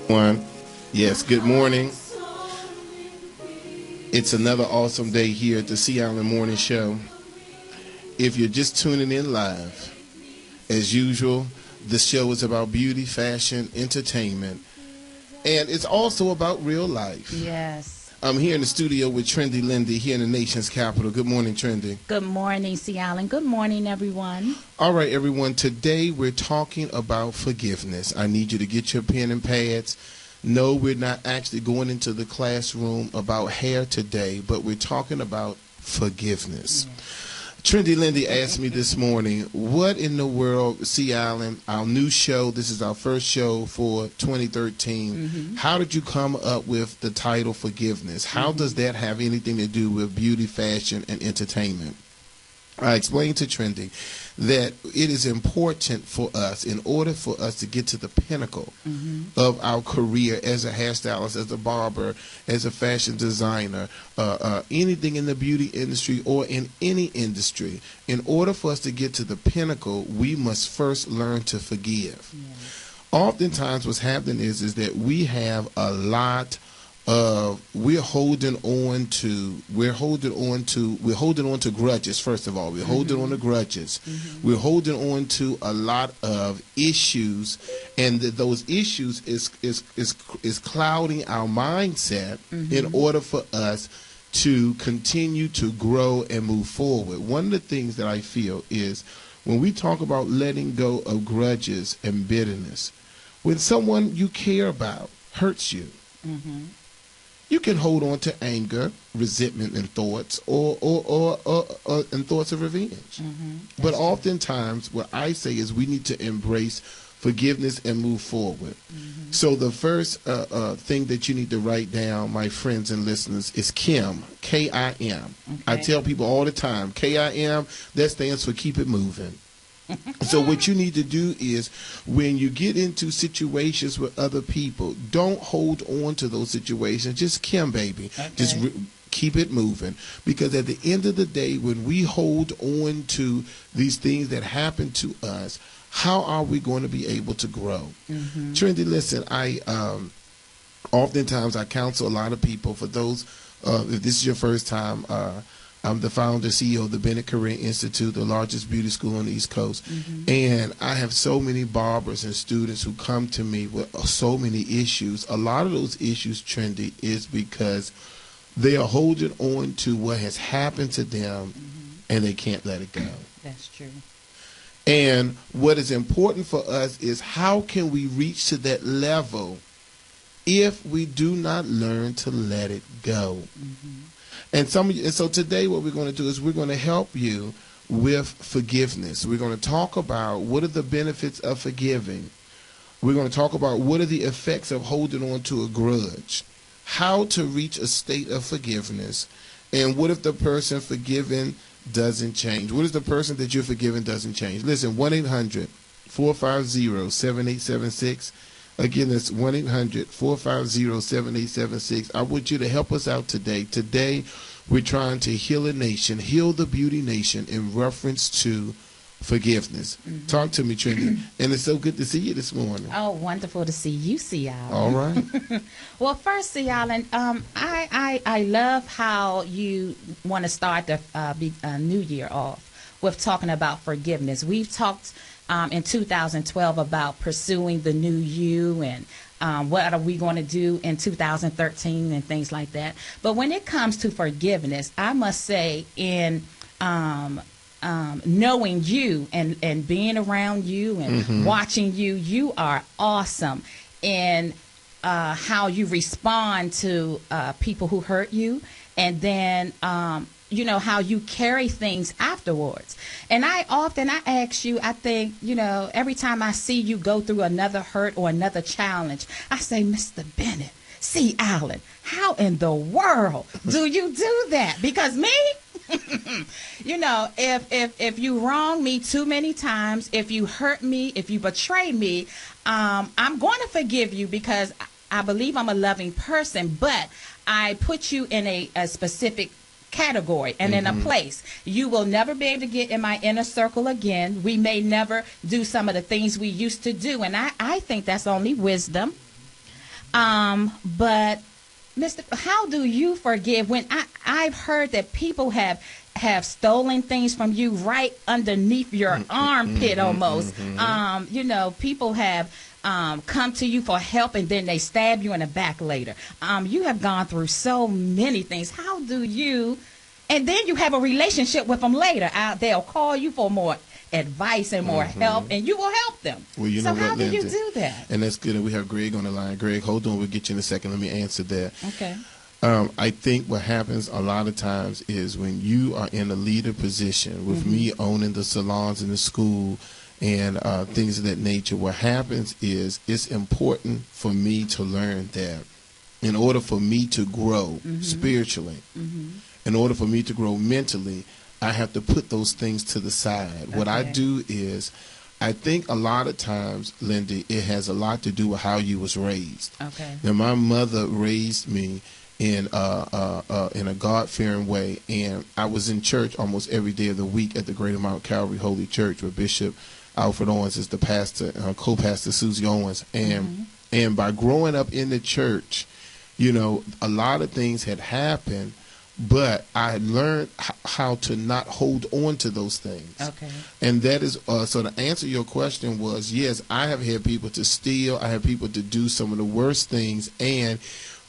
One. Yes, good morning. It's another awesome day here at the Sea Island Morning Show. If you're just tuning in live, as usual, the show is about beauty, fashion, entertainment, and it's also about real life. Yes. I'm here in the studio with Trendy Lindy here in the nation's capital. Good morning, Trendy. Good morning, Sea Island. Good morning, everyone. All right, everyone. Today we're talking about forgiveness. I need you to get your pen and pads. No, we're not actually going into the classroom about hair today, but we're talking about forgiveness. Yeah. Trendy Lindy asked me this morning, what in the world, Sea Island, our new show, this is our first show for 2013, how did you come up with the title Forgiveness? How does that have anything to do with beauty, fashion, and entertainment? I explained to Trendy that it is important for us, in order for us to get to the pinnacle of our career as a hairstylist, as a barber, as a fashion designer, anything in the beauty industry or in any industry, in order for us to get to the pinnacle, we must first learn to forgive. Yeah. Oftentimes what's happening is that we have a lot of, we're holding on to grudges. First of all, we're holding on to grudges. We're holding on to a lot of issues, and those issues is clouding our mindset in order for us to continue to grow and move forward. One of the things that I feel is when we talk about letting go of grudges and bitterness, when someone you care about hurts you, you can hold on to anger, resentment, and thoughts, or and thoughts of revenge. But oftentimes, what I say is we need to embrace forgiveness and move forward. So the first thing that you need to write down, my friends and listeners, is KIM, K-I-M. Okay. I tell people all the time, K-I-M, that stands for keep it moving. So what you need to do is when you get into situations with other people, don't hold on to those situations. Just Kim, baby. Okay. Just keep it moving. Because at the end of the day, when we hold on to these things that happen to us, how are we going to be able to grow? Trendy, listen, oftentimes I counsel a lot of people. For those, if this is your first time, I'm the founder, CEO of the Bennett Career Institute, the largest beauty school on the East Coast. And I have so many barbers and students who come to me with so many issues. A lot of those issues, Trendy, is because they are holding on to what has happened to them and they can't let it go. That's true. And what is important for us is how can we reach to that level if we do not learn to let it go? And so today what we're going to do is we're going to help you with forgiveness. We're going to talk about what are the benefits of forgiving. We're going to talk about what are the effects of holding on to a grudge, how to reach a state of forgiveness, and what if the person forgiven doesn't change? What if the person that you're forgiving doesn't change? Listen, 1-800-450-7876. Again, that's 1-800-450-7876. I want you to help us out today. Today, we're trying to heal a nation, heal the beauty nation in reference to forgiveness. Talk to me, Trendy. And it's so good to see you this morning. Oh, wonderful to see you, Sea Island. All right. Well, first, Sea Island, I love how you want to start the new year off with talking about forgiveness. We've talked in 2012 about pursuing the new you and what are we going to do in 2013 and things like that. But when it comes to forgiveness, I must say in knowing you and being around you and watching you, you are awesome in how you respond to people who hurt you, and then you know, how you carry things afterwards. And I ask you, I think, you know, every time I see you go through another hurt or another challenge, I say, Mr. Bennett, Sea Island, how in the world do you do that? Because me, you know, if you wrong me too many times, if you hurt me, if you betray me, I'm going to forgive you because I believe I'm a loving person, but I put you in a specific category and in a place. You will never be able to get in my inner circle again. We may never do some of the things we used to do, and I think that's only wisdom. But Mr. How do you forgive when I've heard that people have stolen things from you right underneath your armpit almost. You know, people have come to you for help and then they stab you in the back later. You have gone through so many things. How do you, and then you have a relationship with them later. They'll call you for more advice and more help, and you will help them. Well, you so know how what, do you Lindsay? do that? And that's good. And we have Greg on the line. Greg, hold on. We'll get you in a second. Let me answer that. Okay. I think what happens a lot of times is when you are in a leader position, with me owning the salons in the school and things of that nature, what happens is it's important for me to learn that in order for me to grow spiritually, in order for me to grow mentally, I have to put those things to the side. What I do is, I think a lot of times, Lindy, it has a lot to do with how you was raised. Okay. Now, my mother raised me in a God-fearing way, and I was in church almost every day of the week at the Greater Mount Calvary Holy Church, where Bishop Alfred Owens is the pastor, co-pastor Susie Owens, and by growing up in the church, you know, a lot of things had happened, but I had learned how to not hold on to those things. Okay. And that is, so to answer your question was, yes, I have had people to steal. I have people to do some of the worst things. And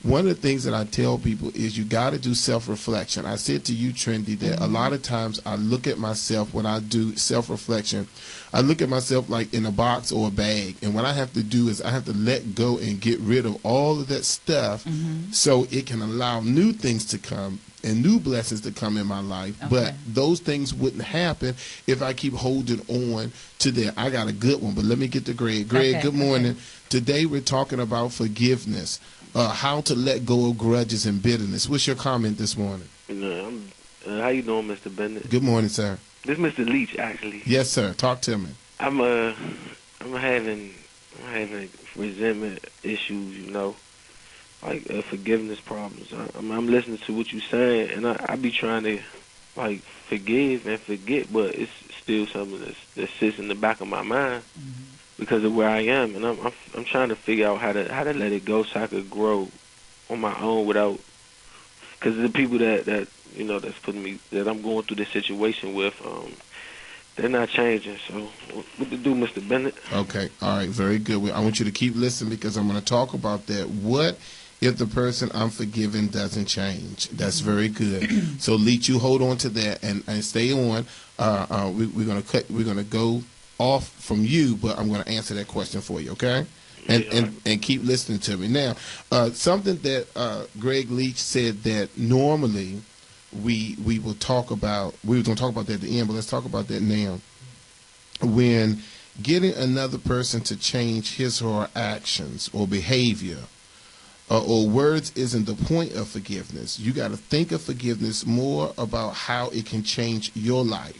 one of the things that I tell people is you got to do self-reflection. I said to you, Trendy, that a lot of times I look at myself when I do self-reflection. I look at myself like in a box or a bag. And what I have to do is I have to let go and get rid of all of that stuff so it can allow new things to come and new blessings to come in my life. But those things wouldn't happen if I keep holding on to that. I got a good one, but let me get to Greg. Greg, good morning. Today we're talking about forgiveness, how to let go of grudges and bitterness. What's your comment this morning? How you doing, Mr. Bennett? Good morning, sir. This is Mr. Leach, actually. Yes, sir. Talk to me. I'm having resentment issues, you know, like forgiveness problems. I'm listening to what you're saying, and I be trying to like forgive and forget, but it's still something that sits in the back of my mind because of where I am, and I'm trying to figure out how to let it go so I could grow on my own without, because the people that you know that's putting me, that I'm going through this situation with, they're not changing. So what to do, Mr. Bennett? Okay. All right. Very good. I want you to keep listening because I'm going to talk about that. What if the person I'm forgiving doesn't change? That's very good. So, Leach, you hold on to that and stay on. We're going to go off from you, but I'm going to answer that question for you. Okay. And keep listening to me. Now, something that Greg Leach said that normally we will talk about, we were going to talk about that at the end, but let's talk about that now. When getting another person to change his or her actions or behavior or words isn't the point of forgiveness, you got to think of forgiveness more about how it can change your life.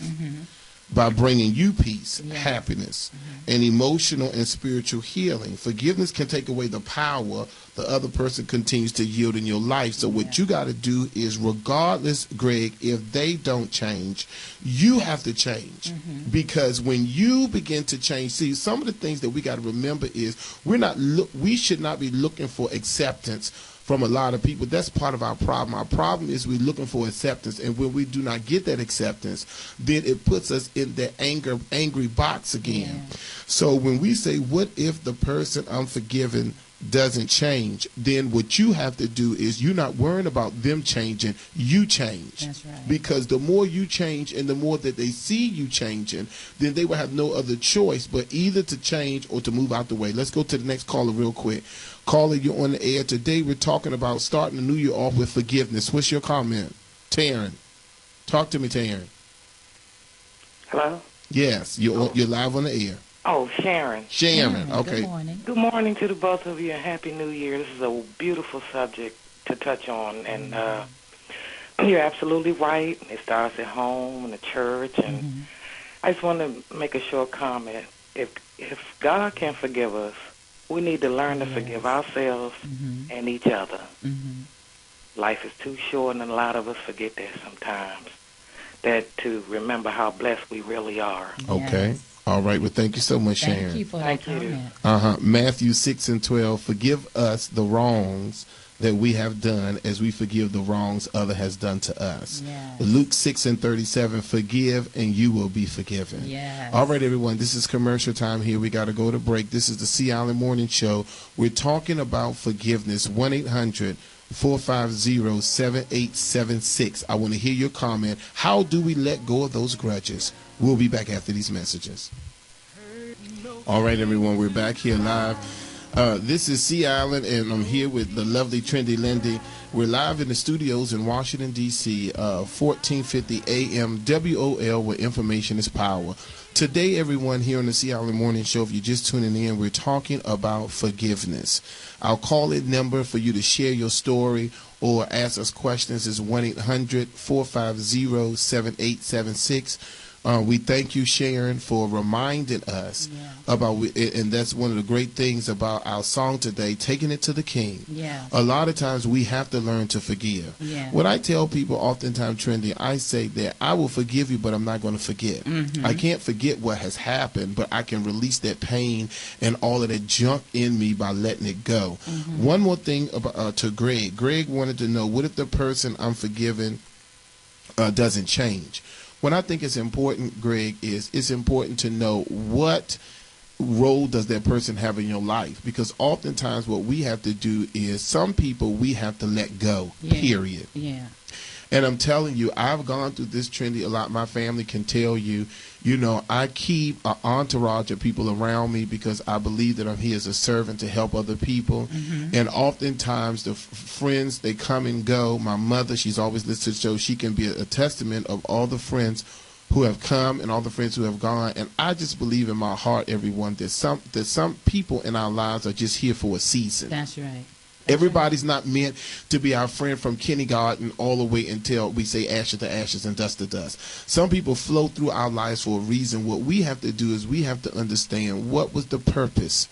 By bringing you peace, happiness, and emotional and spiritual healing. Forgiveness can take away the power the other person continues to yield in your life. So what you got to do is, regardless, Greg, if they don't change, you have to change. Because when you begin to change, see, some of the things that we got to remember is we should not be looking for acceptance from a lot of people. That's part of our problem. Our problem is we're looking for acceptance, and when we do not get that acceptance, then it puts us in that angry box again. So when we say, what if the person I'm forgiving doesn't change, then what you have to do is, you're not worrying about them changing, you change. That's right. Because the more you change and the more that they see you changing, then they will have no other choice but either to change or to move out the way. Let's go to the next caller real quick. Caller, you're on the air. Today we're talking about starting the new year off with forgiveness. What's your comment? Taryn. Talk to me, Taryn. Hello? Yes, you're live on the air. Oh, Sharon. Sharon, okay. Good morning. Good morning to the both of you, and Happy New Year. This is a beautiful subject to touch on, and you're absolutely right. It starts at home and the church, and I just want to make a short comment. If God can forgive us, we need to learn to forgive ourselves and each other. Life is too short, and a lot of us forget that sometimes. That to remember how blessed we really are. Okay. Yes. All right. Well, thank you so much, Sharon. Thank you for Thank that you. comment. Matthew 6:12. Forgive us the wrongs that we have done as we forgive the wrongs other has done to us. Yes. Luke 6:37. Forgive and you will be forgiven. Yes. All right, everyone. This is commercial time here. We got to go to break. This is the Sea Island Morning Show. We're talking about forgiveness. 1-800-450-7876. I want to hear your comment. How do we let go of those grudges? We'll be back after these messages. All right, everyone. We're back here live. This is Sea Island, and I'm here with the lovely Trendy Lindy. We're live in the studios in Washington, D.C., 1450 AM WOL, where information is power. Today, everyone, here on the Sea Island Morning Show, if you're just tuning in, we're talking about forgiveness. Our call-in number for you to share your story or ask us questions is 1-800-450-7876. We thank you, Sharon, for reminding us about, and that's one of the great things about our song today, taking it to the King. Yeah. A lot of times we have to learn to forgive. Yeah. What I tell people oftentimes, Trendy, I say that I will forgive you, but I'm not going to forget. I can't forget what has happened, but I can release that pain and all of that junk in me by letting it go. One more thing about, to Greg. Greg wanted to know, what if the person I'm forgiving doesn't change? What I think is important, Greg, is it's important to know what role does that person have in your life, because oftentimes what we have to do is some people we have to let go, period. Yeah. And I'm telling you, I've gone through this, Trendy, a lot. My family can tell you, you know, I keep an entourage of people around me because I believe that I'm here as a servant to help other people. And oftentimes the friends, they come and go. My mother, she's always listened to the show. She can be a testament of all the friends who have come and all the friends who have gone. And I just believe in my heart, everyone, that some people in our lives are just here for a season. That's right. Everybody's not meant to be our friend from kindergarten all the way until we say ashes to ashes and dust to dust. Some people flow through our lives for a reason. What we have to do is we have to understand what was the purpose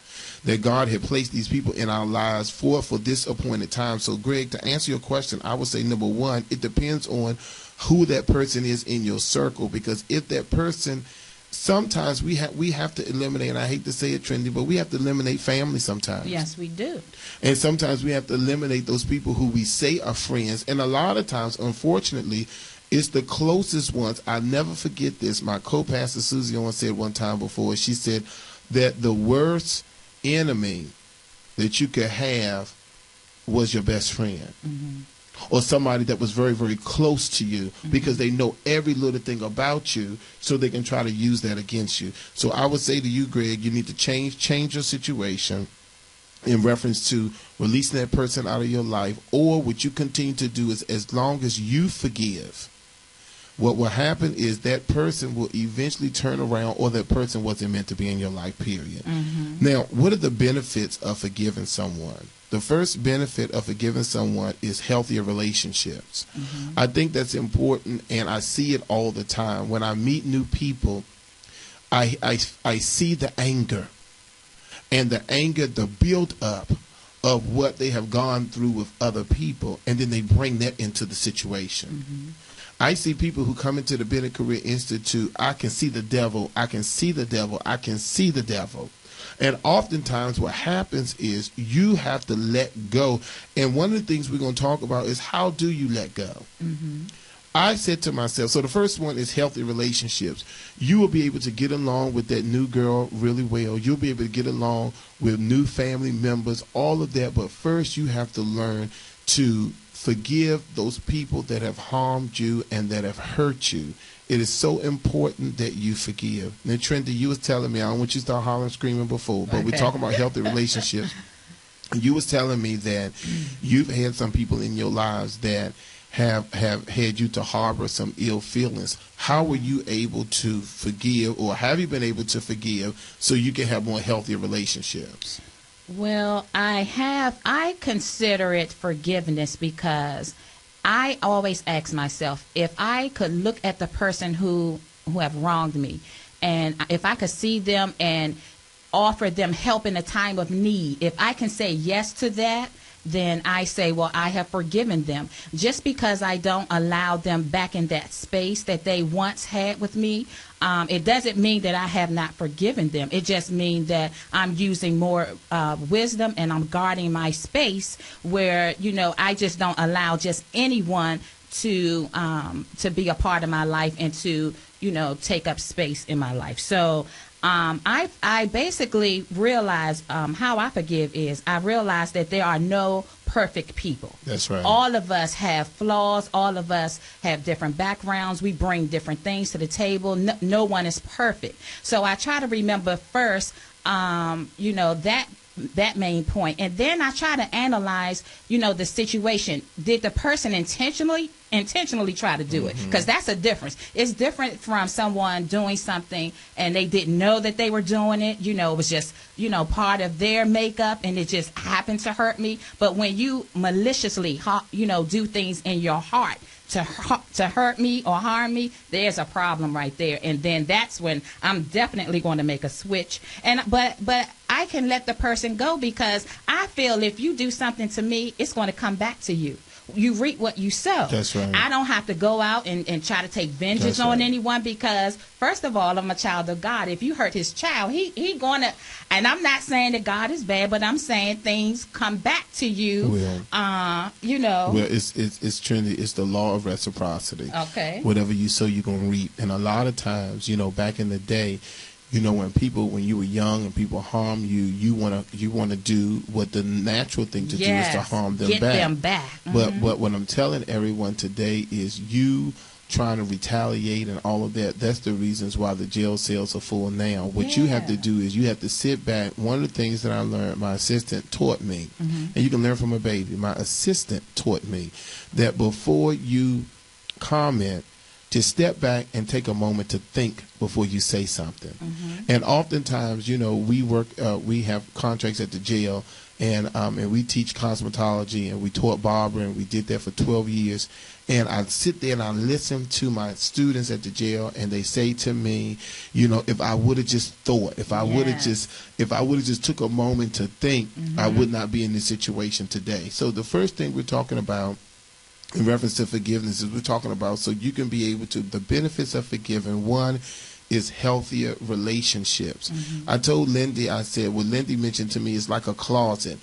that God had placed these people in our lives for this appointed time. So, Greg, to answer your question, I would say, number one, it depends on who that person is in your circle, because if that person, sometimes we have to eliminate, and I hate to say it, Trendy, but we have to eliminate family sometimes. Yes, we do. And sometimes we have to eliminate those people who we say are friends. And a lot of times, unfortunately, it's the closest ones. I never forget this. My co-pastor Susie Owens said one time before, she said that the worst enemy that you could have was your best friend. Or somebody that was very, very close to you, because they know every little thing about you, so they can try to use that against you. So I would say to you, Greg, you need to change your situation in reference to releasing that person out of your life. Or what you continue to do is, as long as you forgive, what will happen is that person will eventually turn around, or that person wasn't meant to be in your life, period. Now, what are the benefits of forgiving someone? The first benefit of forgiving someone is healthier relationships. I think that's important, and I see it all the time. When I meet new people, I see the anger, and the build up of what they have gone through with other people, and then they bring that into the situation. I see people who come into the Bennett Career Institute, I can see the devil, I can see the devil, I can see the devil. And oftentimes what happens is you have to let go. And one of the things we're going to talk about is, how do you let go? I said to myself, so the first one is healthy relationships. You will be able to get along with that new girl really well. You'll be able to get along with new family members, all of that. But first you have to learn to forgive those people that have harmed you and that have hurt you. It is so important that you forgive. Now, Trendy, you was telling me, I don't want you to start hollering, screaming before, but we're talking about healthy relationships. You was telling me that you've had some people in your lives that have had you to harbor some ill feelings. How were you able to forgive, or have you been able to forgive, so you can have more healthier relationships? Well, I consider it forgiveness, because I always ask myself, if I could look at the person who have wronged me, and if I could see them and offer them help in a time of need, if I can say yes to that, then I say, well, I have forgiven them. Just because I don't allow them back in that space that they once had with me, it doesn't mean that I have not forgiven them. It just means that I'm using more wisdom, and I'm guarding my space where, I just don't allow just anyone to be a part of my life and to, take up space in my life. So I basically realize how I forgive is I realize that there are no perfect people. That's right. All of us have flaws. All of us have different backgrounds. We bring different things to the table. No one is perfect. So I try to remember first, that main point, and then I try to analyze, the situation. Did the person intentionally try to do it? Because that's a difference. It's different from someone doing something and they didn't know that they were doing it. It was just, part of their makeup and it just happened to hurt me. But when you maliciously, do things in your heart to hurt me or harm me, there's a problem right there. And then that's when I'm definitely going to make a switch. But I can let the person go, because I feel if you do something to me, it's going to come back to you. You reap what you sow. That's right. I don't have to go out and try to take vengeance on anyone, because first of all, I'm a child of God. If you hurt his child, he gonna, and I'm not saying that God is bad, but I'm saying things come back to you. Well, it's Trinity. It's the law of reciprocity. Okay. Whatever you sow, you're gonna reap. And a lot of times, back in the day, when you were young and people harm you, you wanna do what the natural thing to do is to harm them back. Get them back. Mm-hmm. But what I'm telling everyone today is you trying to retaliate and all of that. That's the reasons why the jail cells are full now. What you have to do is you have to sit back. One of the things that I learned, my assistant taught me, and you can learn from a baby. My assistant taught me that before you comment, to step back and take a moment to think before you say something. And oftentimes, we have contracts at the jail, and we teach cosmetology, and we taught Barbara, and we did that for 12 years. And I sit there and I listen to my students at the jail, and they say to me, if I would have just thought, if I would have just took a moment to think, I would not be in this situation today. So the first thing we're talking about in reference to forgiveness is we're talking about so you can be able to, the benefits of forgiving. One is healthier relationships. I told Lindy, I said, what Lindy mentioned to me is like a closet.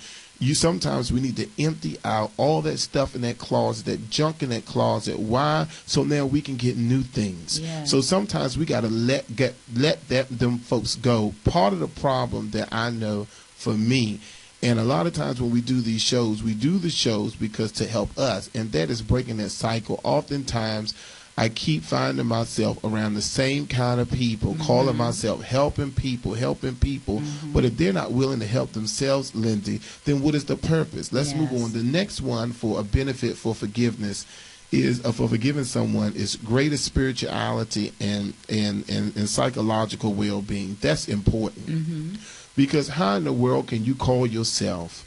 Sometimes we need to empty out all that stuff in that closet, that junk in that closet. Why? So now we can get new things. So sometimes we got to let them folks go. Part of the problem that I know for me, and a lot of times when we do these shows, we do the shows because to help us, and that is breaking that cycle. Oftentimes, I keep finding myself around the same kind of people, calling myself helping people. But if they're not willing to help themselves, Lindy, then what is the purpose? Let's move on. The next one for a benefit for forgiveness is for forgiving someone is greater spirituality and psychological well-being. That's important. Because how in the world can you call yourself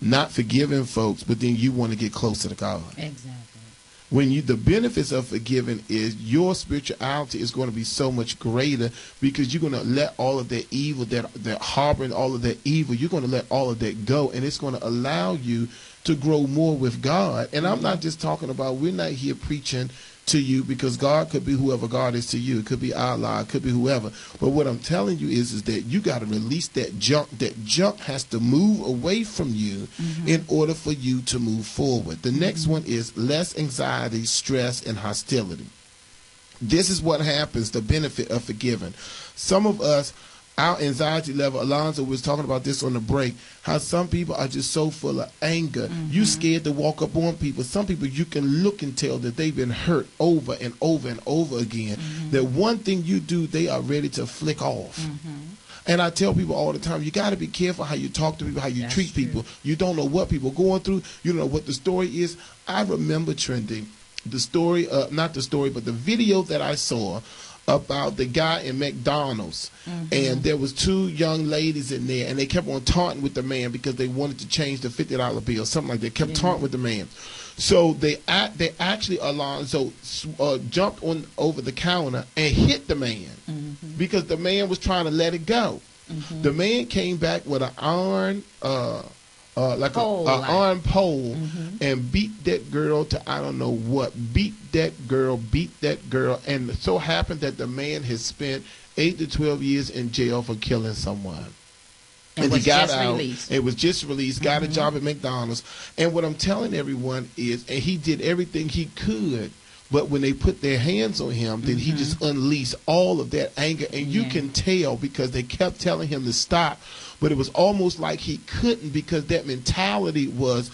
not forgiving folks, but then you want to get closer to God? Exactly. When the benefits of forgiving is your spirituality is going to be so much greater, because you're going to let all of that evil, that harboring all of that evil, you're going to let all of that go, and it's going to allow you to grow more with God. And I'm not just talking about, we're not here preaching to you, because God could be whoever God is to you. It could be Allah, it could be whoever. But what I'm telling you is that you got to release that junk. That junk has to move away from you in order for you to move forward. The next one is less anxiety, stress, and hostility. This is what happens, the benefit of forgiving. Some of us, our anxiety level, Alonzo was talking about this on the break, how some people are just so full of anger. You scared to walk up on people. Some people, you can look and tell that they've been hurt over and over and over again. That one thing you do, they are ready to flick off. And I tell people all the time, you got to be careful how you talk to people, how you treat people. You don't know what people are going through. You don't know what the story is. I remember, Trendy, the story, not the story, but the video that I saw about the guy in McDonald's, and there was two young ladies in there, and they kept on taunting with the man because they wanted to change the $50 bill, something like that. Kept taunting with the man. So they actually, Alonzo, jumped on over the counter and hit the man because the man was trying to let it go. The man came back with an iron Whole life. iron pole and beat that girl to I don't know what. Beat that girl, and it so happened that the man has spent 8 to 12 years in jail for killing someone. And he got out. Released. It was just released. Got a job at McDonald's. And what I'm telling everyone is, and he did everything he could. But when they put their hands on him, then he just unleashed all of that anger. And you can tell because they kept telling him to stop. But it was almost like he couldn't because that mentality was,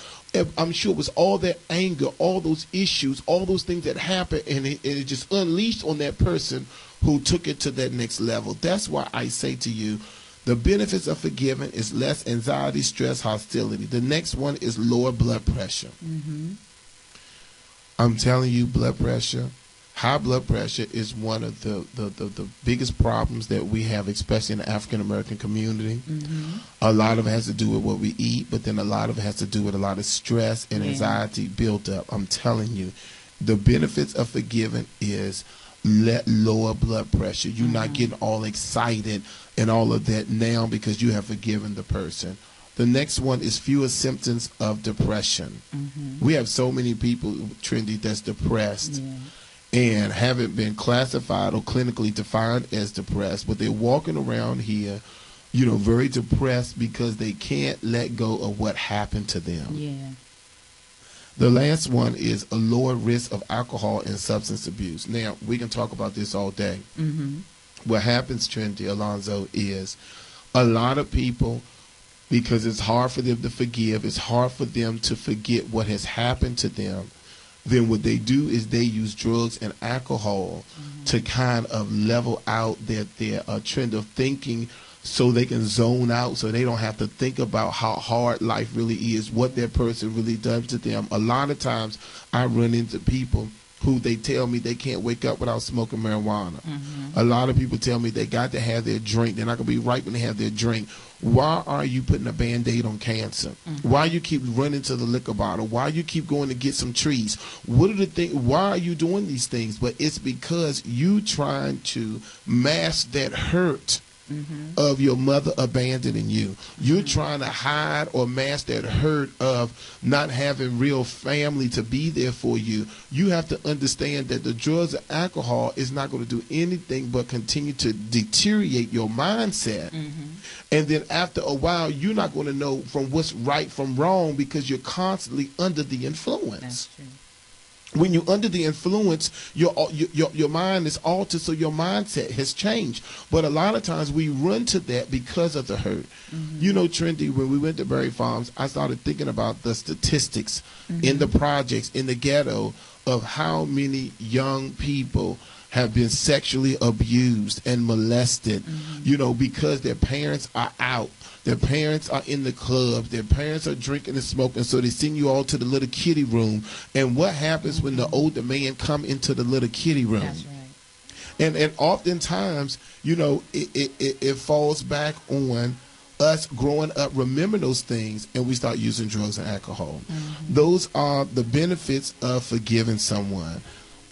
I'm sure it was all that anger, all those issues, all those things that happened. And it just unleashed on that person who took it to that next level. That's why I say to you, the benefits of forgiving is less anxiety, stress, hostility. The next one is lower blood pressure. I'm telling you, blood pressure, high blood pressure is one of the biggest problems that we have, especially in the African American community. A lot of it has to do with what we eat, but then a lot of it has to do with a lot of stress and anxiety built up. I'm telling you, the benefits of forgiving is lower blood pressure. You're not getting all excited and all of that now because you have forgiven the person. The next one is fewer symptoms of depression. We have so many people, Trendy, that's depressed and haven't been classified or clinically defined as depressed, but they're walking around here, you know, very depressed because they can't let go of what happened to them. The last one is a lower risk of alcohol and substance abuse. Now, we can talk about this all day. What happens, Trendy, Alonzo, is a lot of people, because it's hard for them to forgive, it's hard for them to forget what has happened to them, then what they do is they use drugs and alcohol to kind of level out their trend of thinking so they can zone out, so they don't have to think about how hard life really is, what that person really does to them. A lot of times I run into people who they tell me they can't wake up without smoking marijuana. A lot of people tell me they got to have their drink. They're not going to be right when they have their drink. Why are you putting a Band-Aid on cancer? Why you keep running to the liquor bottle? Why you keep going to get some trees? What are the things? Why are you doing these things? But it's because you trying to mask that hurt of your mother abandoning you. You're trying to hide or mask that hurt of not having real family to be there for you. You have to understand that the drugs and alcohol is not going to do anything but continue to deteriorate your mindset. And then after a while, you're not going to know from what's right from wrong because you're constantly under the influence. That's true. When you're under the influence, your mind is altered, so your mindset has changed. But a lot of times we run to that because of the hurt. You know, Trendy, when we went to Berry Farms, I started thinking about the statistics in the projects, in the ghetto, of how many young people have been sexually abused and molested, you know, because their parents are out. Their parents are in the clubs. Their parents are drinking and smoking, so they send you all to the little kiddie room. And what happens when the older man come into the little kiddie room? That's right. And oftentimes, you know, it falls back on us growing up, remember those things, and we start using drugs and alcohol. Those are the benefits of forgiving someone.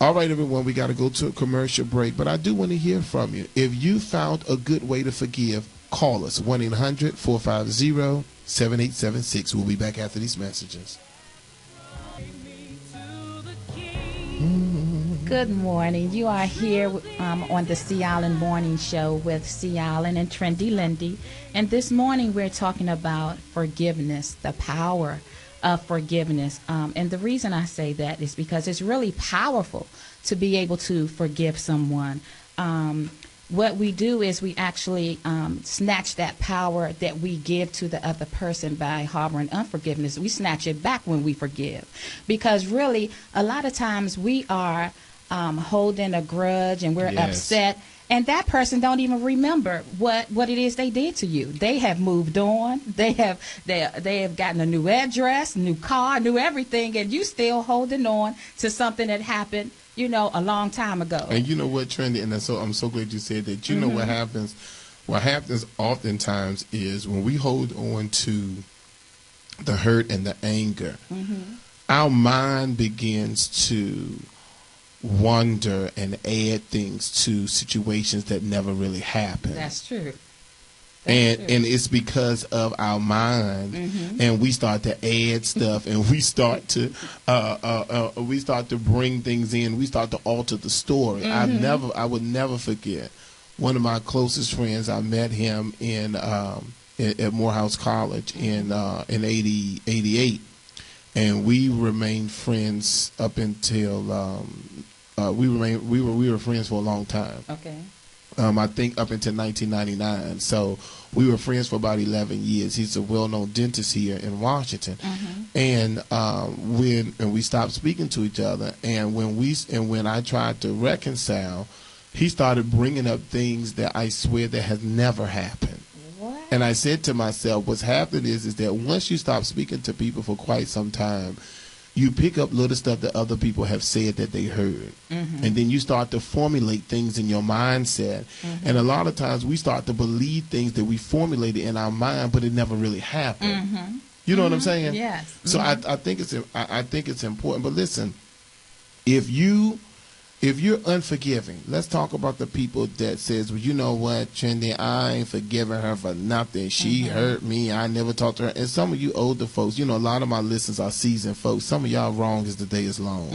All right, everyone, we got to go to a commercial break, but I do want to hear from you. If you found a good way to forgive, call us, 1-800-450-7876. We'll be back after these messages. Good morning. You are here on the Sea Island Morning Show with Sea Island and Trendy Lindy. And this morning we're talking about forgiveness, the power of forgiveness. And the reason I say that is because it's really powerful to be able to forgive someone. What we do is we actually snatch that power that we give to the other person by harboring unforgiveness. We snatch it back when we forgive. Because really, a lot of times we are holding a grudge and we're upset. And that person don't even remember what it is they did to you. They have moved on. They have gotten a new address, new car, new everything, and you still holding on to something that happened, you know, a long time ago. And you know what, Trendy, and I'm so glad you said that. You know what happens? What happens oftentimes is when we hold on to the hurt and the anger, our mind begins to wonder and add things to situations that never really happened. That's true. And it's because of our mind, and we start to add stuff, and we start to bring things in. We start to alter the story. I would never forget one of my closest friends. I met him at Morehouse College in 88, and we remained friends up until we were friends for a long time. Okay. I think up until 1999. So we were friends for about 11 years. He's a well-known dentist here in Washington. And when we stopped speaking to each other, and when I tried to reconcile, he started bringing up things that I swear that has never happened. What? And I said to myself, what's happening is that once you stop speaking to people for quite some time, you pick up little stuff that other people have said that they heard. And then you start to formulate things in your mindset. And a lot of times we start to believe things that we formulated in our mind, but it never really happened. You know what I'm saying? Yes. So I think it's important. But listen, if you're unforgiving, let's talk about the people that says, well, you know what, Trendy, I ain't forgiving her for nothing. She hurt me. I never talked to her. And some of you older folks, a lot of my listeners are seasoned folks. Some of y'all wrong as the day is long.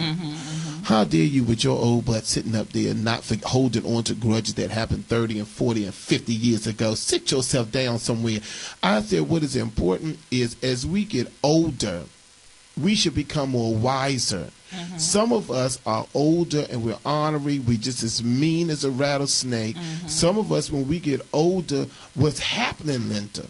How dare you with your old butt sitting up there not holding on to grudges that happened 30 and 40 and 50 years ago? Sit yourself down somewhere. I said what is important is as we get older, we should become more wiser. Some of us are older and we're ornery. We just as mean as a rattlesnake. Some of us, when we get older, what's happening, Linda?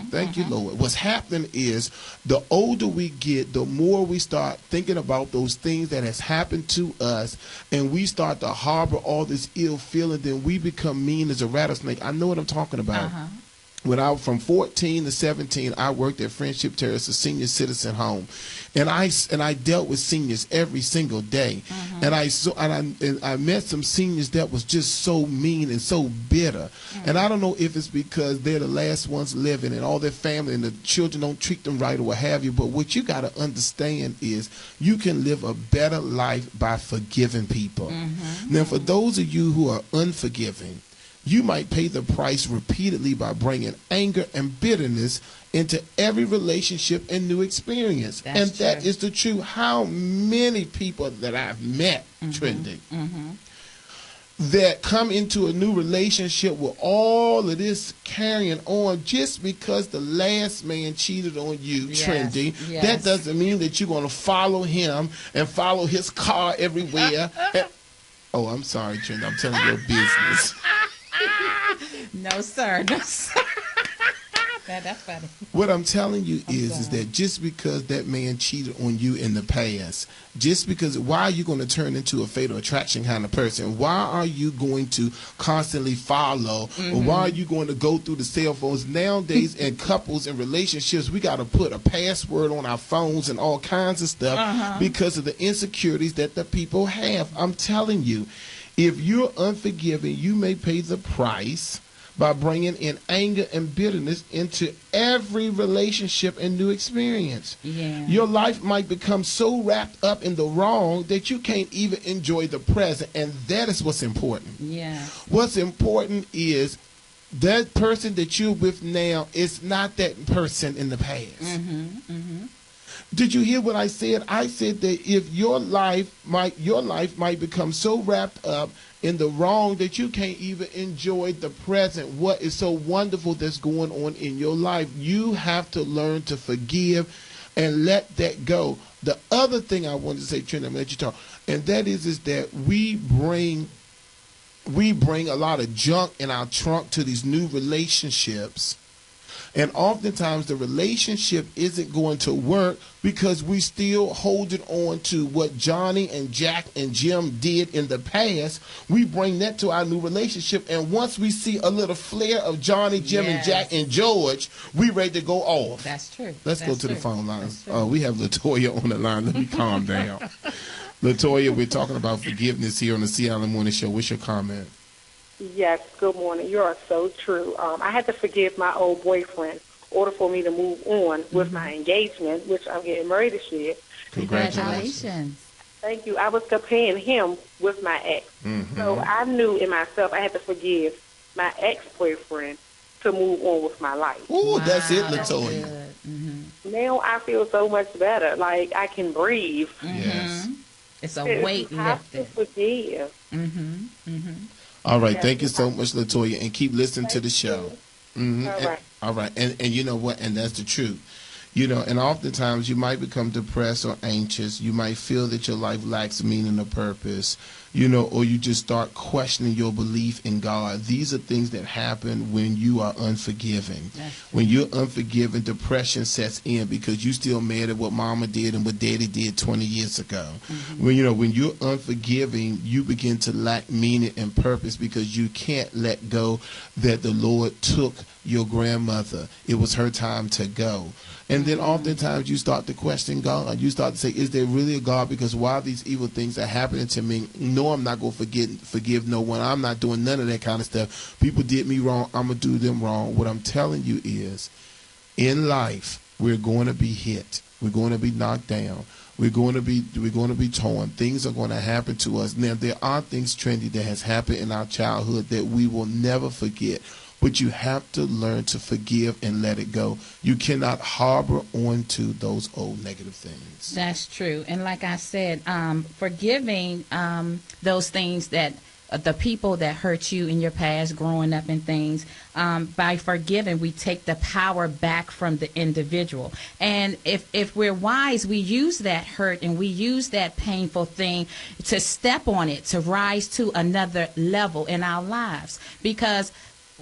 Thank you, Lord. What's happening is the older we get, the more we start thinking about those things that has happened to us, and we start to harbor all this ill feeling. Then we become mean as a rattlesnake. I know what I'm talking about. When I was from 14 to 17, I worked at Friendship Terrace, a senior citizen home, and I dealt with seniors every single day, and I met some seniors that was just so mean and so bitter, and I don't know if it's because they're the last ones living and all their family and the children don't treat them right or what have you. But what you got to understand is you can live a better life by forgiving people. Now, for those of you who are unforgiving, you might pay the price repeatedly by bringing anger and bitterness into every relationship and new experience. That is the truth. How many people that I've met, Trendy, that come into a new relationship with all of this carrying on just because the last man cheated on you, Trendy. That doesn't mean that you're going to follow him and follow his car everywhere. Oh, I'm sorry, Trendy. I'm telling your business. No, sir. No, sir. That's funny. What I'm telling you is that just because that man cheated on you in the past, just because, why are you going to turn into a fatal attraction kind of person? Why are you going to constantly follow? Or why are you going to go through the cell phones? Nowadays, in couples and relationships, we got to put a password on our phones and all kinds of stuff because of the insecurities that the people have. I'm telling you, if you're unforgiving, you may pay the price by bringing in anger and bitterness into every relationship and new experience. Your life might become so wrapped up in the wrong that you can't even enjoy the present, and that is what's important. What's important is that person that you're with now is not that person in the past. Did you hear what I said? I said that if your life might become so wrapped up in the wrong that you can't even enjoy the present, what is so wonderful that's going on in your life. You have to learn to forgive and let that go. The other thing I wanted to say, Trent, I'm going to let you talk, and that is that we bring a lot of junk in our trunk to these new relationships. And oftentimes the relationship isn't going to work because we still holding on to what Johnny and Jack and Jim did in the past. We bring that to our new relationship, and once we see a little flare of Johnny, Jim, and Jack and George, we ready to go off. That's true. Let's go to the phone line. We have LaToya on the line. Let me calm down. LaToya, we're talking about forgiveness here on the C. Allen Morning Show. What's your comment? Yes, good morning. You are so true. I had to forgive my old boyfriend in order for me to move on with my engagement, which I'm getting married this year. Congratulations. Thank you. I was comparing him with my ex. So I knew in myself I had to forgive my ex-boyfriend to move on with my life. Ooh, that's it, Wow, that's Latoya. good. Mm-hmm. Now I feel so much better. Like I can breathe. Yes. It's a You weight have to lifted. forgive. All right. Thank you so much, Latoya, and keep listening to the show. All right. All right. And you know what? And that's the truth. You know, and oftentimes you might become depressed or anxious. You might feel that your life lacks meaning or purpose, you know, or you just start questioning your belief in God. These are things that happen when you are unforgiving. When you're unforgiving, depression sets in because you still mad at what mama did and what daddy did 20 years ago. When you're unforgiving, you begin to lack meaning and purpose because you can't let go that the Lord took your grandmother. It was her time to go. And then oftentimes you start to question God. You start to say, is there really a God? Because while these evil things are happening to me, no, I'm not going to forgive no one. I'm not doing none of that kind of stuff. People did me wrong. I'm going to do them wrong. What I'm telling you is, in life, we're going to be hit. We're going to be knocked down. We're going to be torn. Things are going to happen to us. Now, there are things, Trendy, that has happened in our childhood that we will never forget. But you have to learn to forgive and let it go. You cannot harbor onto those old negative things. That's true. And like I said, forgiving those things that the people that hurt you in your past growing up and things, by forgiving, we take the power back from the individual. And if we're wise, we use that hurt and we use that painful thing to step on it, to rise to another level in our lives. Because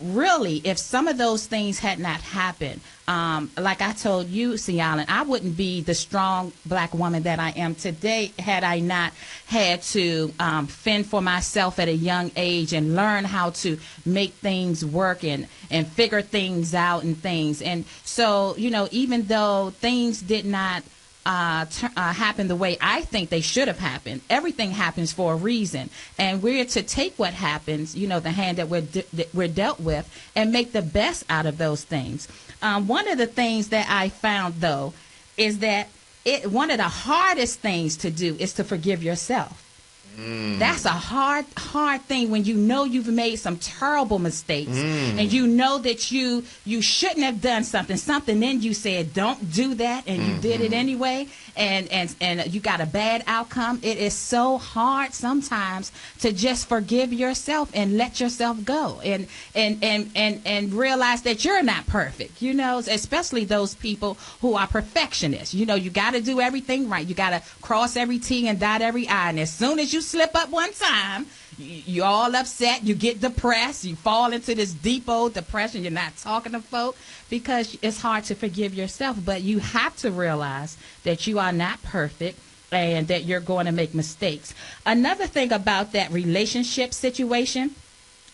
really, if some of those things had not happened, like I told you, C. Allen, I wouldn't be the strong black woman that I am today had I not had to fend for myself at a young age and learn how to make things work and figure things out and things. And so, you know, even though things did not happen the way I think they should have happened. Everything happens for a reason, and we're to take what happens, you know, the hand that we're dealt with, and make the best out of those things. One of the things that I found, though, is that one of the hardest things to do is to forgive yourself. That's a hard thing when you know you've made some terrible mistakes and you know that you shouldn't have done something in you said don't do that, and you did it anyway, and you got a bad outcome. It is so hard sometimes to just forgive yourself and let yourself go and realize that you're not perfect, you know, especially those people who are perfectionists. You know, you got to do everything right. You got to cross every T and dot every I, and as soon as you slip up one time, you're all upset, you get depressed, you fall into this deep old depression, you're not talking to folk because it's hard to forgive yourself. But you have to realize that you are not perfect and that you're going to make mistakes. Another thing about that relationship situation,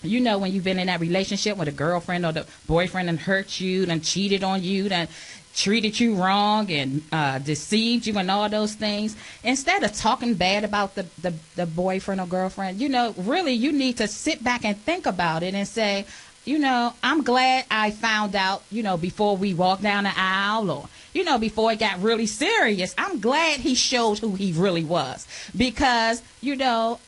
you know, when you've been in that relationship with a girlfriend or the boyfriend and hurt you and cheated on you and treated you wrong and deceived you and all those things, instead of talking bad about the boyfriend or girlfriend, you know, really you need to sit back and think about it and say, you know, I'm glad I found out, you know, before we walked down the aisle or, you know, before it got really serious. I'm glad he showed who he really was because, you know,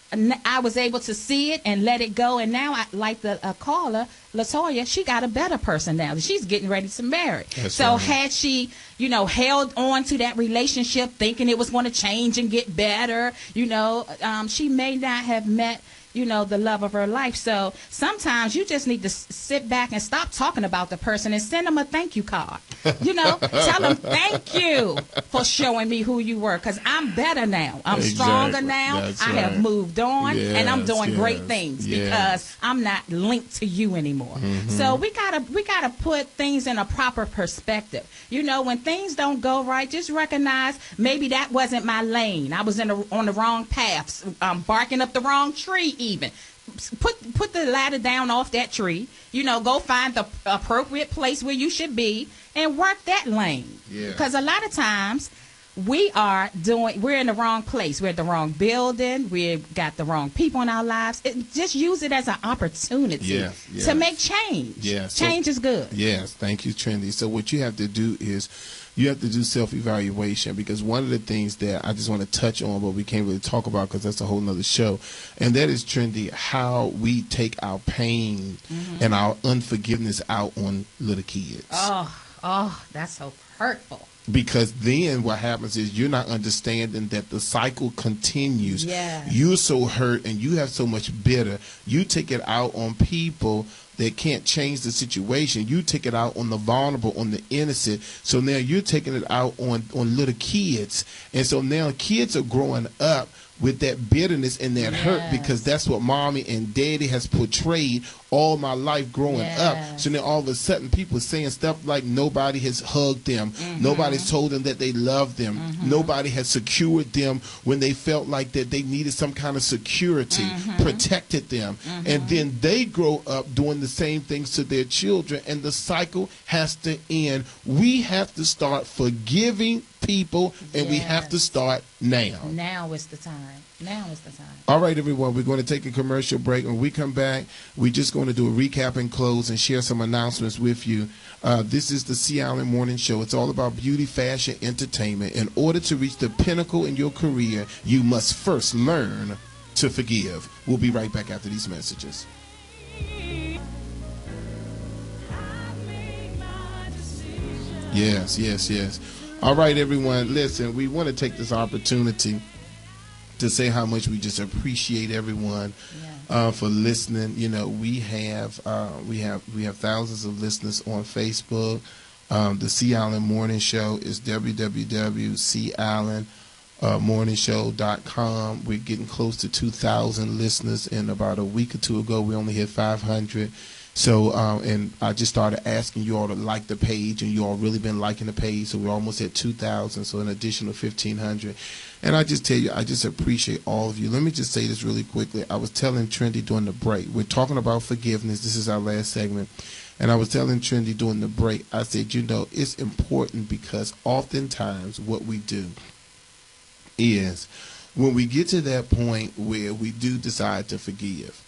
I was able to see it and let it go. And now, like the caller, Latoya, she got a better person now. She's getting ready to marry. So had she, you know, held on to that relationship thinking it was going to change and get better, you know, she may not have met, you know, the love of her life. So sometimes you just need to sit back and stop talking about the person and send them a thank you card. You know, tell them thank you for showing me who you were, because I'm better now. I'm stronger now. That's I have moved on, and I'm doing great things because I'm not linked to you anymore. So we gotta put things in a proper perspective. You know, when things don't go right, just recognize maybe that wasn't my lane. I was on the wrong path, barking up the wrong tree. Even put the ladder down off that tree, you know, go find the appropriate place where you should be and work that lane. Because a lot of times we're in the wrong place. We're at the wrong building. We've got the wrong people in our lives. Just use it as an opportunity to make change. Yes. Change is good. Yes, thank you, Trendy. So what you have to do is you have to do self-evaluation, because one of the things that I just want to touch on, but we can't really talk about because that's a whole nother show, and that is, Trendy, how we take our pain and our unforgiveness out on little kids. Oh, that's so hurtful. Because then what happens is you're not understanding that the cycle continues. Yes. You're so hurt and you have so much bitter. You take it out on people that can't change the situation. You take it out on the vulnerable, on the innocent. So now you're taking it out on little kids. And so now kids are growing up with that bitterness and that hurt, because that's what mommy and daddy has portrayed all my life growing up. So then all of a sudden people are saying stuff like nobody has hugged them, nobody's told them that they love them, nobody has secured them when they felt like that they needed some kind of security, protected them. And then they grow up doing the same things to their children, and the cycle has to end. We have to start forgiving people, and we have to start now. Now is the time. Now is the time. All right, everyone, we're going to take a commercial break. When we come back, we're just going to do a recap and close and share some announcements with you. This is the Sea Island Morning Show. It's all about beauty, fashion, entertainment. In order to reach the pinnacle in your career, you must first learn to forgive. We'll be right back after these messages. Yes. All right, everyone, listen, we want to take this opportunity to say how much we just appreciate everyone for listening. You know, we have thousands of listeners on Facebook. The Sea Island Morning Show is www.seaislandmorningshow.com. We're getting close to 2,000 listeners, and about a week or two ago we only hit 500. So, and I just started asking you all to like the page, and you all really been liking the page. So we're almost at 2,000, so an additional 1,500. And I just tell you, I just appreciate all of you. Let me just say this really quickly. I was telling Trendy during the break, we're talking about forgiveness. This is our last segment. And I was telling Trendy during the break, I said, you know, it's important because oftentimes what we do is when we get to that point where we do decide to forgive,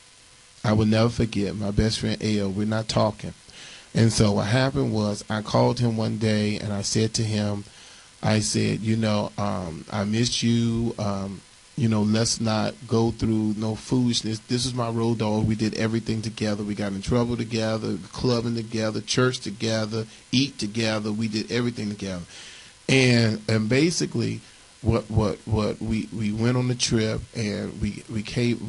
I will never forget my best friend Al. We're not talking. And so what happened was I called him one day and I said to him, I said, you know, I missed you. You know, let's not go through no foolishness. This is my road dog. We did everything together. We got in trouble together, clubbing together, church together, eat together. We did everything together. And basically what we went on the trip, and we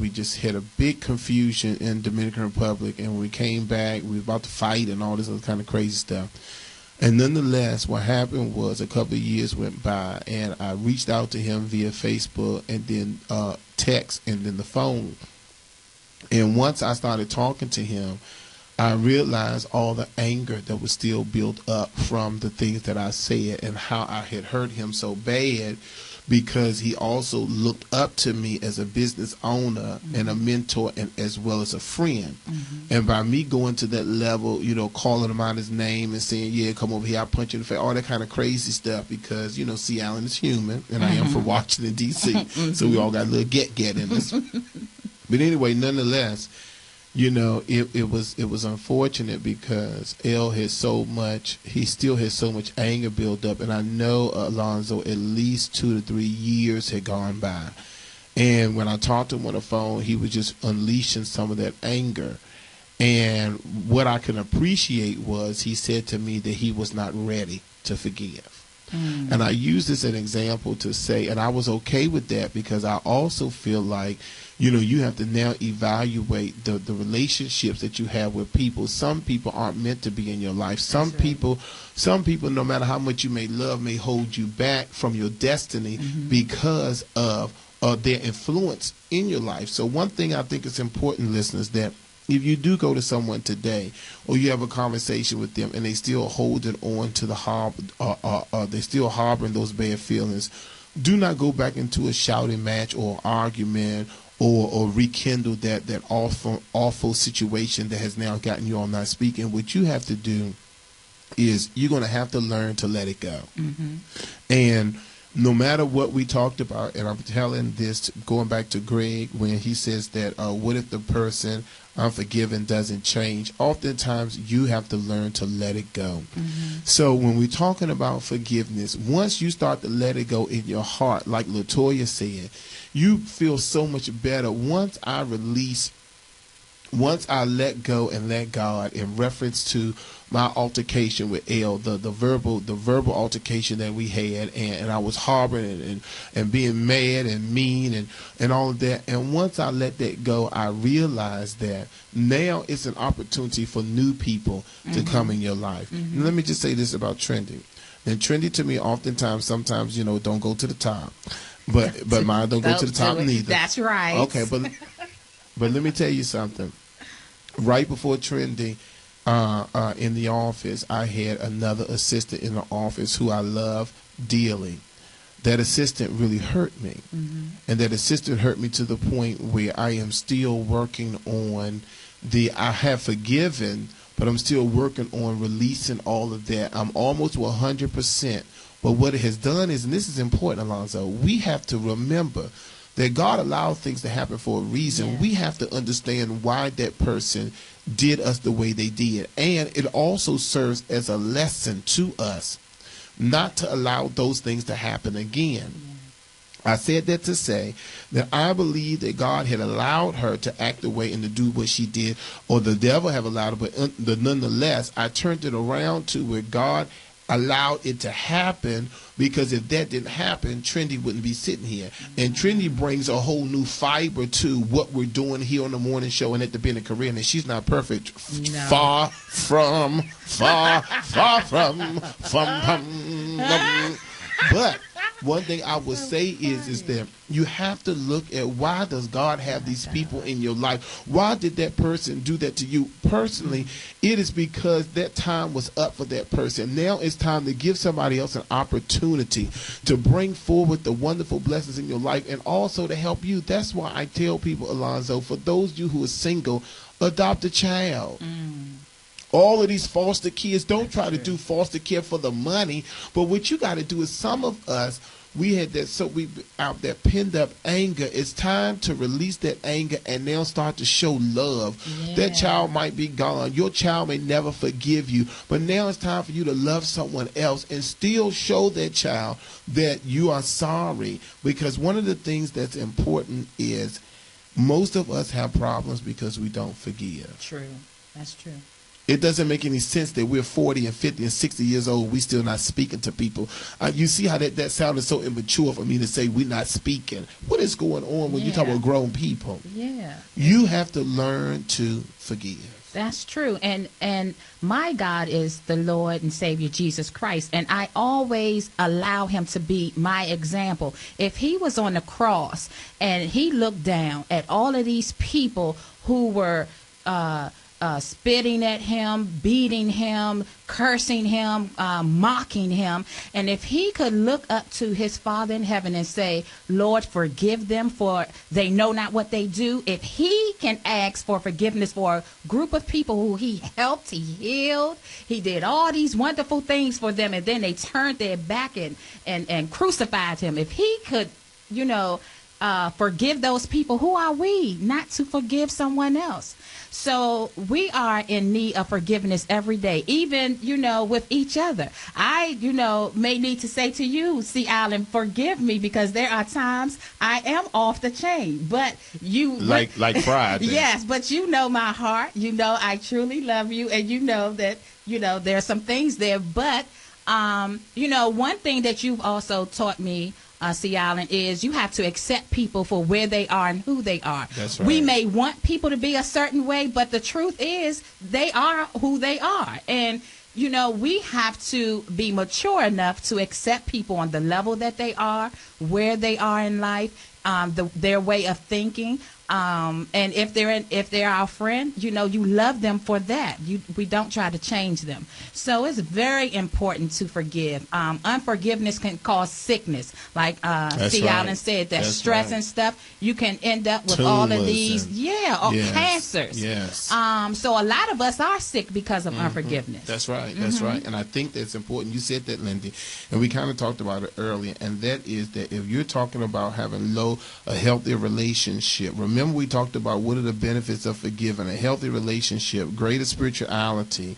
just had a big confusion in Dominican Republic, and when we came back, we were about to fight and all this other kind of crazy stuff. And nonetheless, what happened was a couple of years went by, and I reached out to him via Facebook and then text and then the phone. And once I started talking to him, I realized all the anger that was still built up from the things that I said and how I had hurt him so bad, because he also looked up to me as a business owner and a mentor, and as well as a friend. And by me going to that level, you know, calling him out his name and saying, yeah, come over here, I'll punch you in the face, all that kind of crazy stuff, because, you know, Sea Island is human, and I am from Washington, D.C., so we all got a little get in us. But anyway, nonetheless, you know, it was unfortunate because L had he still has so much anger built up, and I know, Alonzo, at least 2 to 3 years had gone by. And when I talked to him on the phone, he was just unleashing some of that anger. And what I can appreciate was he said to me that he was not ready to forgive. And I use this as an example to say, and I was okay with that, because I also feel like, you know, you have to now evaluate the relationships that you have with people. Some people aren't meant to be in your life. Some people, no matter how much you may love, may hold you back from your destiny because of their influence in your life. So one thing I think is important, listeners, that if you do go to someone today, or you have a conversation with them, and they still holding on to the they're still harboring those bad feelings, do not go back into a shouting match or argument, or rekindle that awful situation that has now gotten you all not speaking. What you have to do is you're going to have to learn to let it go. And no matter what we talked about, and I'm telling this, going back to Greg, when he says that, what if the person unforgiven doesn't change? Oftentimes, you have to learn to let it go. So when we're talking about forgiveness, once you start to let it go in your heart, like LaToya said, you feel so much better. Once I let go and let God, in reference to my altercation with Elle, the verbal altercation that we had, and I was harboring and being mad and mean and all of that. And once I let that go, I realized that now it's an opportunity for new people to come in your life. And let me just say this about Trendy. And Trendy, to me, oftentimes, sometimes, don't go to the top. But mine don't go to the top neither. That's right. Okay, but let me tell you something. Right before Trendy, in the office, I had another assistant in the office who I love dearly. That assistant really hurt me. And that assistant hurt me to the point where I am still working on I have forgiven, but I'm still working on releasing all of that. I'm almost 100%. But what it has done is, and this is important, Alonzo, we have to remember that God allowed things to happen for a reason. Yeah. We have to understand why that person did us the way they did. And it also serves as a lesson to us not to allow those things to happen again. I said that to say that I believe that God had allowed her to act the way and to do what she did, or the devil have allowed her, but nonetheless, I turned it around to where God allowed it to happen, because if that didn't happen, Trendy wouldn't be sitting here. And Trendy brings a whole new fiber to what we're doing here on the morning show and at the Bennett Career. And she's not perfect. No. Far from. But one thing I would say is that you have to look at, why does God have these people in your life? Why did that person do that to you personally? It is because that time was up for that person. Now it's time to give somebody else an opportunity to bring forward the wonderful blessings in your life, and also to help you. That's why I tell people, Alonzo, for those of you who are single, adopt a child. All of these foster kids, don't try to do foster care for the money. But what you got to do is, some of us, we had that, so we out there pinned up anger. It's time to release that anger and now start to show love. Yeah. That child might be gone. Your child may never forgive you. But now it's time for you to love someone else and still show that child that you are sorry. Because one of the things that's important is, most of us have problems because we don't forgive. True. That's true. It doesn't make any sense that we're 40 and 50 and 60 years old, we still not speaking to people. You see how that sounded so immature for me to say we're not speaking. What is going on when you talk about grown people? Yeah. You have to learn to forgive. That's true. And my God is the Lord and Savior Jesus Christ. And I always allow him to be my example. If he was on the cross and he looked down at all of these people who were spitting at him, beating him, cursing him, mocking him. And if he could look up to his Father in heaven and say, Lord, forgive them, for they know not what they do. If he can ask for forgiveness for a group of people who he helped, he healed, he did all these wonderful things for them, and then they turned their back and crucified him. If he could, forgive those people, who are we not to forgive someone else? So we are in need of forgiveness every day, even, with each other. I, may need to say to you, C. Allen, forgive me, because there are times I am off the chain, but you... Like Friday. Yes, but you know my heart. I truly love you, and that, there are some things there. But, one thing that you've also taught me, C. Allen, is you have to accept people for where they are and who they are. That's right. We may want people to be a certain way, but the truth is they are who they are. And, we have to be mature enough to accept people on the level that they are, where they are in life, their way of thinking. And if they're our friend, you love them for that. We don't try to change them. So it's very important to forgive. Unforgiveness can cause sickness, like C. Allen said, that stress and stuff. You can end up with all of these, cancers. Yes. So a lot of us are sick because of unforgiveness. That's right. That's right. And I think that's important. You said that, Lindy, and we kind of talked about it earlier. And that is that if you're talking about having a healthy relationship, remember we talked about what are the benefits of forgiving: a healthy relationship, greater spirituality,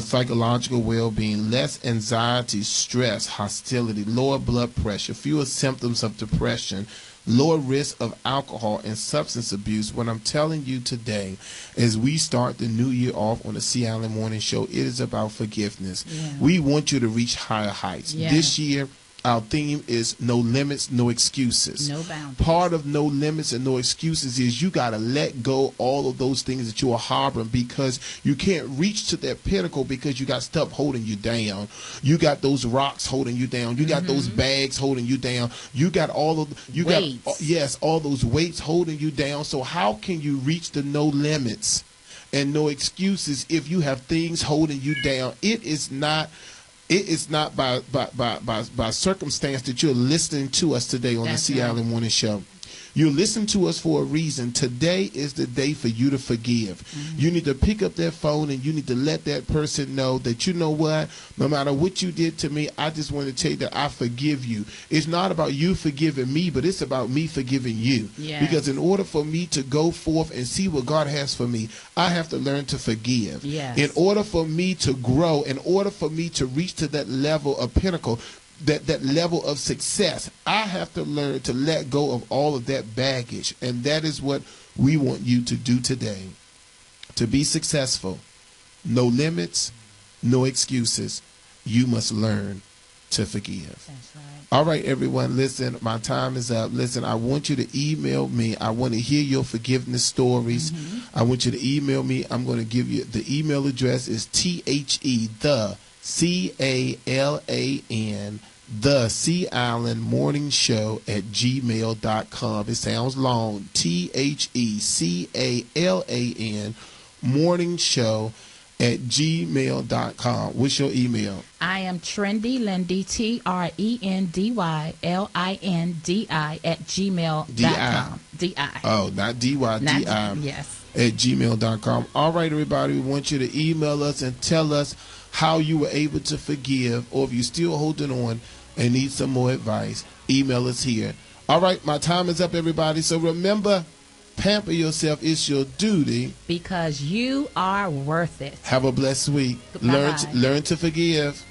psychological well-being, less anxiety, stress, hostility, lower blood pressure, fewer symptoms of depression, lower risk of alcohol and substance abuse. What I'm telling you today, as we start the new year off on the C. Allen Morning Show, it is about forgiveness. Yeah. We want you to reach higher heights. Yeah. This year, our theme is no limits, no excuses. No boundaries. Part of no limits and no excuses is you got to let go all of those things that you are harboring, because you can't reach to that pinnacle because you got stuff holding you down. You got those rocks holding you down. You got those bags holding you down. You got all those weights holding you down. So how can you reach the no limits and no excuses if you have things holding you down? It is not by circumstance that you're listening to us today on the C. Allen Morning Show. You're listening to us for a reason. Today is the day for you to forgive. You need to pick up that phone and you need to let that person know that, you know what, no matter what you did to me, I just want to tell you that I forgive you. It's not about you forgiving me, but it's about me forgiving you. Yes. Because in order for me to go forth and see what God has for me, I have to learn to forgive. Yes. In order for me to grow, in order for me to reach to that level of pinnacle, that level of success, I have to learn to let go of all of that baggage. And that is what we want you to do today. To be successful, no limits, no excuses. You must learn to forgive. That's right. All right, everyone, listen, my time is up. Listen, I want you to email me. I want to hear your forgiveness stories. I want you to email me. I'm going to give you the email address is the C. Allen Morning Show @gmail.com. It sounds long. THECALAN Morning Show @gmail.com. What's your email? I am Trendy Lindy, TRENDYLINDI @gmail.com. DI. Oh, not DY, DI. Yes. @gmail.com. All right, everybody, we want you to email us and tell us how you were able to forgive, or if you're still holding on and need some more advice, email us here. All right, my time is up, everybody. So remember, pamper yourself. It's your duty. Because you are worth it. Have a blessed week. Bye-bye. Learn to forgive.